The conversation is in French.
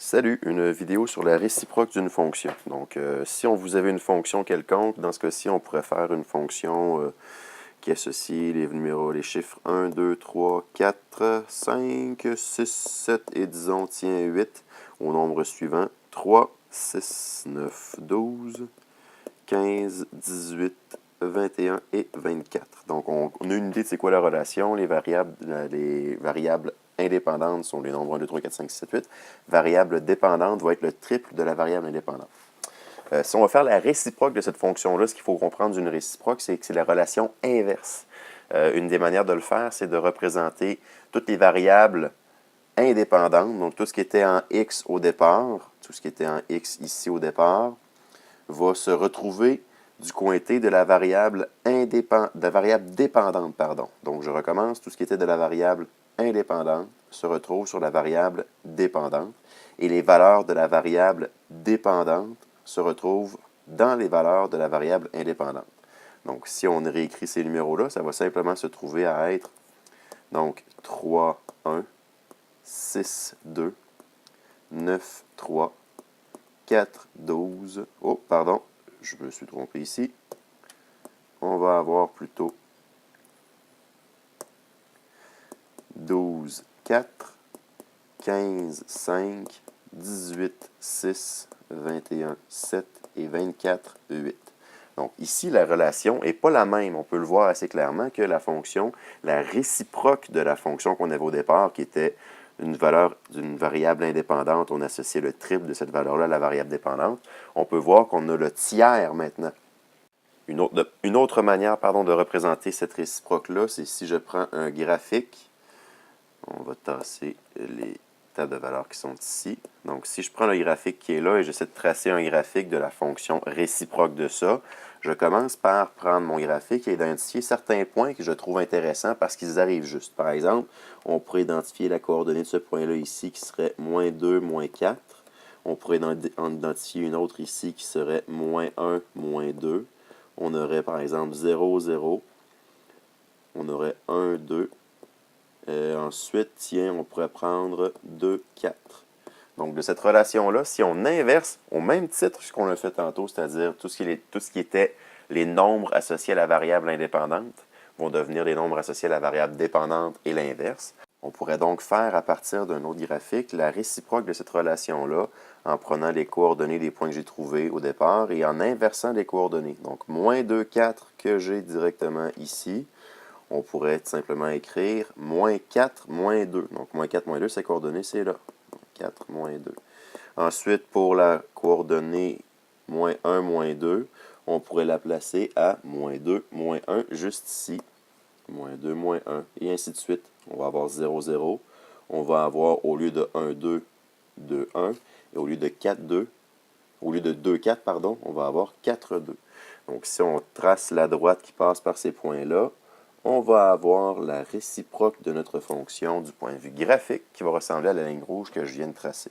Salut, une vidéo sur la réciproque d'une fonction. Donc, si on vous avait une fonction quelconque, dans ce cas-ci, on pourrait faire une fonction qui associe les numéros, les chiffres 1, 2, 3, 4, 5, 6, 7 et disons, tiens, 8 au nombre suivant 3, 6, 9, 12, 15, 18, 21 et 24. Donc, on a une idée de c'est quoi la relation. Les variables indépendantes sont les nombres 1, 2, 3, 4, 5, 6, 7, 8. Variable dépendante va être le triple de la variable indépendante. Si on va faire la réciproque de cette fonction-là, ce qu'il faut comprendre d'une réciproque, c'est que c'est la relation inverse. Une des manières de le faire, c'est de représenter toutes les variables indépendantes, donc tout ce qui était en x au départ, tout ce qui était en x ici au départ, va se retrouver du côté de la variable dépendante. Donc, je recommence. Tout ce qui était de la variable indépendante se retrouve sur la variable dépendante. Et les valeurs de la variable dépendante se retrouvent dans les valeurs de la variable indépendante. Donc, si on réécrit ces numéros-là, ça va simplement se trouver à être donc 3, 1, 6, 2, 9, 3, 4, 12. Oh, pardon, je me suis trompé ici. On va avoir plutôt 12, 4, 15, 5, 18, 6, 21, 7 et 24, 8. Donc ici, la relation n'est pas la même. On peut le voir assez clairement que la fonction, la réciproque de la fonction qu'on avait au départ, qui était une valeur d'une variable indépendante, on associait le triple de cette valeur-là à la variable dépendante. On peut voir qu'on a le tiers maintenant. Une autre manière de représenter cette réciproque-là, c'est si je prends un graphique. On va tasser les tables de valeurs qui sont ici. Donc, si je prends le graphique qui est là et j'essaie de tracer un graphique de la fonction réciproque de ça, je commence par prendre mon graphique et identifier certains points que je trouve intéressants parce qu'ils arrivent juste. Par exemple, on pourrait identifier la coordonnée de ce point-là ici qui serait moins 2, moins 4. On pourrait en identifier une autre ici qui serait moins 1, moins 2. On aurait par exemple 0, 0. On aurait 1, 2. Ensuite, tiens, on pourrait prendre 2, 4. Donc, de cette relation-là, si on inverse au même titre que ce qu'on a fait tantôt, c'est-à-dire tout ce qui était les nombres associés à la variable indépendante vont devenir les nombres associés à la variable dépendante et l'inverse. On pourrait donc faire à partir d'un autre graphique la réciproque de cette relation-là en prenant les coordonnées des points que j'ai trouvés au départ et en inversant les coordonnées. Donc, moins 2, 4 que j'ai directement ici. On pourrait tout simplement écrire moins 4, moins 2. Donc, moins 4, moins 2, ces coordonnées, c'est là. 4, moins 2. Ensuite, pour la coordonnée moins 1, moins 2, on pourrait la placer à moins 2, moins 1, juste ici. Moins 2, moins 1, et ainsi de suite. On va avoir 0, 0. On va avoir, au lieu de 1, 2, 2, 1. Et au lieu de 4, 2, au lieu de 2, 4, pardon, on va avoir 4, 2. Donc, si on trace la droite qui passe par ces points-là, on va avoir la réciproque de notre fonction du point de vue graphique qui va ressembler à la ligne rouge que je viens de tracer.